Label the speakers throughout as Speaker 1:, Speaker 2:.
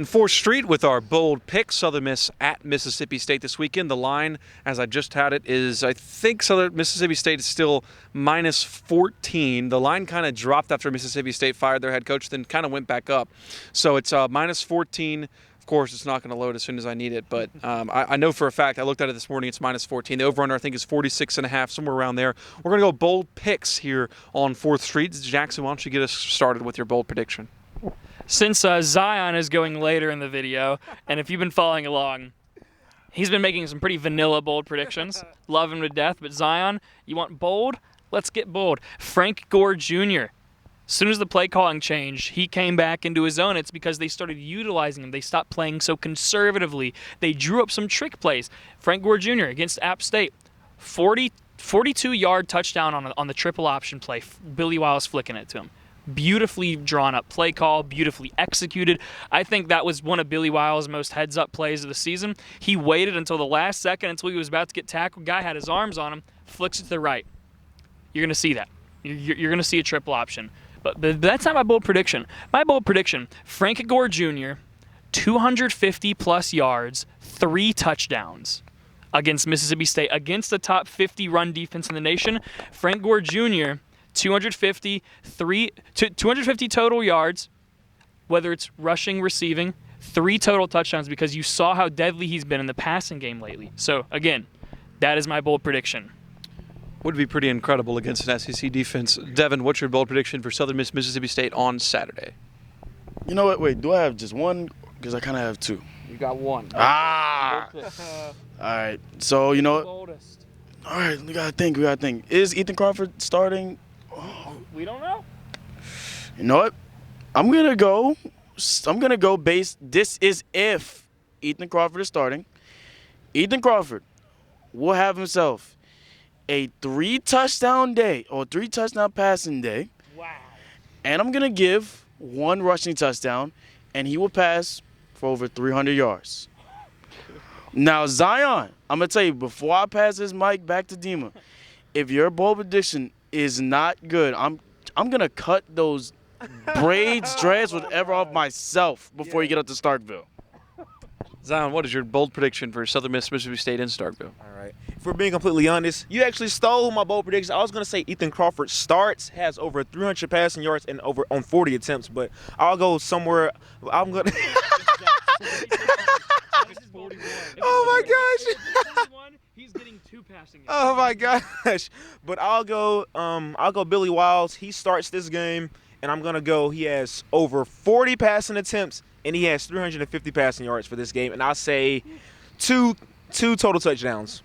Speaker 1: 4th Street with our bold pick, Southern Miss at Mississippi State this weekend. The line, as I just had it, is I think Southern Mississippi State is still minus 14. The line kind of dropped after Mississippi State fired their head coach, then kind of went back up. So it's minus 14. Of course, it's not going to load as soon as I need it, but I know for a fact, I looked at it this morning, it's minus 14. The over-under, I think, is 46.5, somewhere around there. We're going to go bold picks here on 4th Street. Jackson, why don't you get us started with your bold prediction?
Speaker 2: Since Zion is going later in the video, and if you've been following along, he's been making some pretty vanilla bold predictions. Love him to death, but Zion, you want bold? Let's get bold. Frank Gore Jr., as soon as the play calling changed, he came back into his own. It's because they started utilizing him. They stopped playing so conservatively. They drew up some trick plays. Frank Gore Jr. against App State, 42-yard touchdown on the triple option play. Billy Wiles flicking it to him. Beautifully drawn up play call, beautifully executed. I think that was one of Billy Wiles' most heads-up plays of the season. He waited until the last second, until he was about to get tackled. Guy had his arms on him, flicks it to the right. You're going to see that. You're going to see a triple option. But that's not my bold prediction. My bold prediction, Frank Gore Jr., 250-plus yards, 3 touchdowns against Mississippi State, against the top 50 run defense in the nation. Frank Gore Jr., 250 total yards, whether it's rushing, receiving, 3 total touchdowns, because you saw how deadly he's been in the passing game lately. So, again, that is my bold prediction.
Speaker 1: Would be pretty incredible against an SEC defense. Devin, what's your bold prediction for Southern Miss Mississippi State on Saturday?
Speaker 3: You know what? Wait, do I have just one? Because I kind of have 2.
Speaker 1: You got 1.
Speaker 3: All right. So, you know what?
Speaker 2: Boldest.
Speaker 3: All right, we got to think. Is Ethan Crawford starting?
Speaker 2: We don't know.
Speaker 3: You know what? I'm gonna go base. This is if Ethan Crawford is starting. Ethan Crawford will have himself a 3-touchdown day or 3-touchdown passing day.
Speaker 2: Wow.
Speaker 3: And I'm gonna give 1 rushing touchdown, and he will pass for over 300 yards. Now, Zion, I'm gonna tell you before I pass this mic back to Dima, if your bold prediction is not good, I'm gonna cut those braids, dreads, whatever off myself before you get up to Starkville.
Speaker 1: Zion, what is your bold prediction for Southern Miss Mississippi State in Starkville?
Speaker 4: All right. If we're being completely honest, you actually stole my bold prediction. I was going to say Ethan Crawford starts, has over 300 passing yards and over on 40 attempts, but I'll go somewhere. I'm going to. Oh my gosh.
Speaker 2: He's getting 2 passing yards.
Speaker 4: Oh my gosh. But I'll go Billy Wiles. He starts this game, and I'm going to go he has over 40 passing attempts, and he has 350 passing yards for this game, and I'll say two total touchdowns.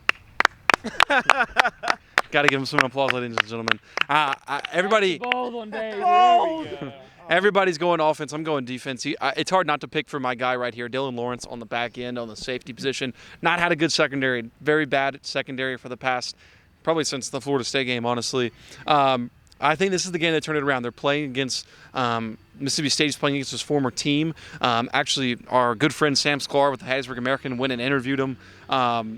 Speaker 1: Got to give him some applause, ladies and gentlemen. Everybody,
Speaker 2: Bold one day.
Speaker 1: everybody's going offense. I'm going defense. It's hard not to pick for my guy right here, Dylan Lawrence, on the back end, on the safety position. Not had a good secondary. Very bad secondary for the past, probably since the Florida State game, honestly. I think this is the game that turned it around. They're playing against Mississippi State is playing against his former team. Actually, our good friend Sam Sklar with the Hattiesburg American went and interviewed him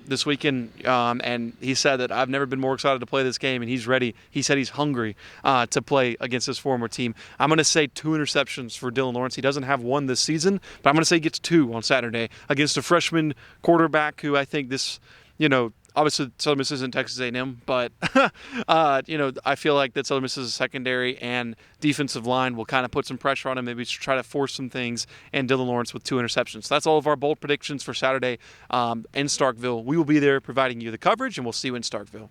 Speaker 1: this weekend, and he said that I've never been more excited to play this game, and he's ready. He said he's hungry to play against his former team. I'm going to say 2 interceptions for Dylan Lawrence. He doesn't have 1 this season, but I'm going to say he gets 2 on Saturday against a freshman quarterback who I think this, obviously, Southern Miss isn't Texas A&M, but, I feel like that Southern Miss's secondary and defensive line will kind of put some pressure on him, maybe try to force some things, and Dylan Lawrence with 2 interceptions. That's all of our bold predictions for Saturday in Starkville. We will be there providing you the coverage, and we'll see you in Starkville.